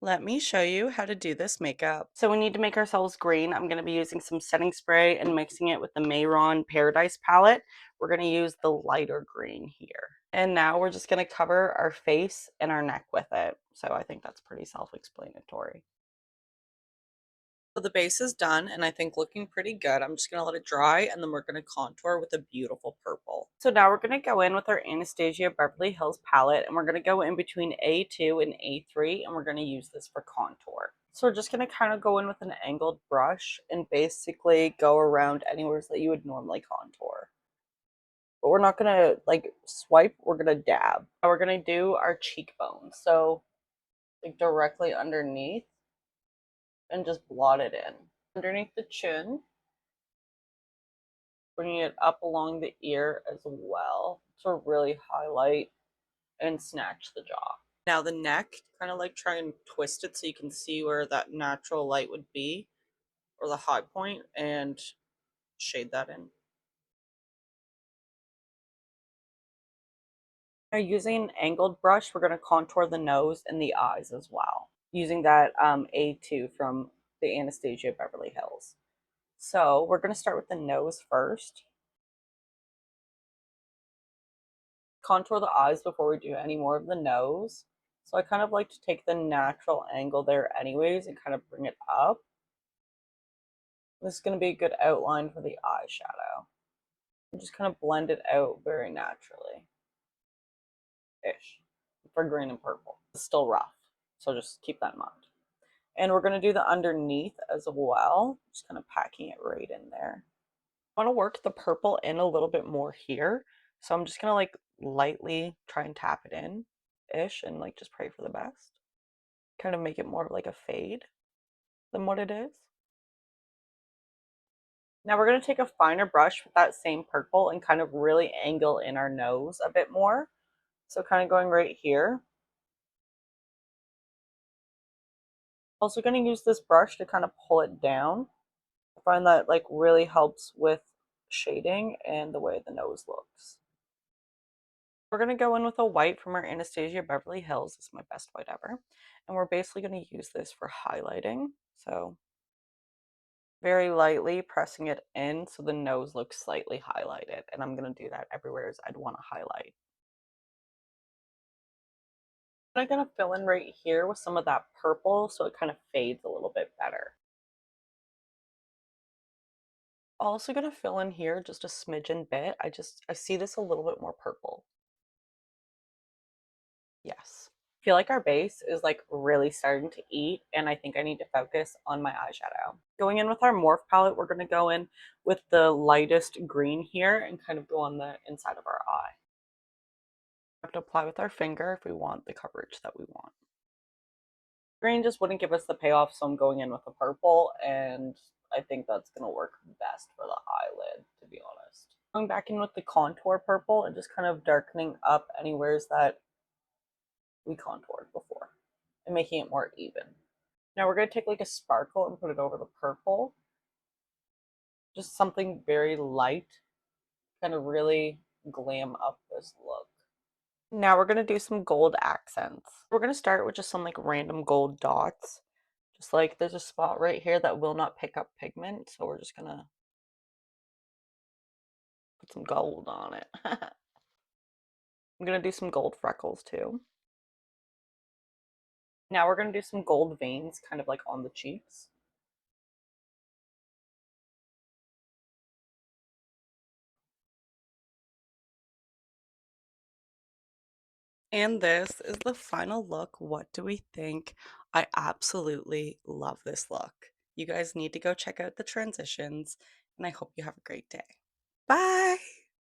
Let me show you how to do this makeup. So we need to make ourselves green. I'm going to be using some setting spray and mixing it with the Mehron Paradise palette. We're going to use the lighter green here. And now we're just going to cover our face and our neck with it. So I think that's pretty self-explanatory. So the base is done and I think looking pretty good. I'm just going to let it dry and then we're going to contour with a beautiful purple. So now we're going to go in with our Anastasia Beverly Hills palette and we're going to go in between A2 and A3 and we're going to use this for contour. So we're just going to kind of go in with an angled brush and basically go around anywhere that you would normally contour. But we're not going to like swipe, we're going to dab. Now we're going to do our cheekbones. So like directly underneath and just blot it in. Underneath the chin, bringing it up along the ear as well to really highlight and snatch the jaw. Now the neck, kind of like try and twist it so you can see where that natural light would be, or the high point, and shade that in. Now using an angled brush, we're going to contour the nose and the eyes as well, using that A2 from the Anastasia Beverly Hills. So we're going to start with the nose first. Contour the eyes before we do any more of the nose. So I kind of like to take the natural angle there anyways and kind of bring it up. This is going to be a good outline for the eyeshadow. And just kind of blend it out very naturally. Ish. For green and purple. It's still rough, so just keep that in mind. And we're going to do the underneath as well. Just kind of packing it right in there. I want to work the purple in a little bit more here. So I'm just going to like lightly try and tap it in ish and like just pray for the best. Kind of make it more of like a fade than what it is. Now we're going to take a finer brush with that same purple and kind of really angle in our nose a bit more. So kind of going right here. Also going to use this brush to kind of pull it down. I find that like really helps with shading and the way the nose looks. We're going to go in with a white from our Anastasia Beverly Hills. It's my best white ever. And we're basically going to use this for highlighting. So very lightly pressing it in so the nose looks slightly highlighted. And I'm going to do that everywhere as I'd want to highlight. I'm going to fill in right here with some of that purple so it kind of fades a little bit better. Also going to fill in here just a smidgen bit. I see this a little bit more purple. Yes. I feel like our base is like really starting to eat and I think I need to focus on my eyeshadow. Going in with our Morph palette, we're going to go in with the lightest green here and kind of go on the inside of our eye. We have to apply with our finger if we want the coverage that we want. Green just wouldn't give us the payoff, so I'm going in with the purple and I think that's going to work best for the eyelid, to be honest. Going back in with the contour purple and just kind of darkening up anywheres that we contoured before and making it more even. Now we're going to take like a sparkle and put it over the purple. Just something very light, kind of really glam up this look. Now we're going to do some gold accents. We're going to start with just some like random gold dots. Just like there's a spot right here that will not pick up pigment, so we're just going to put some gold on it. I'm going to do some gold freckles too. Now we're going to do some gold veins kind of like on the cheeks. And this is the final look. What do we think? I absolutely love this look. You guys need to go check out the transitions, and I hope you have a great day. Bye!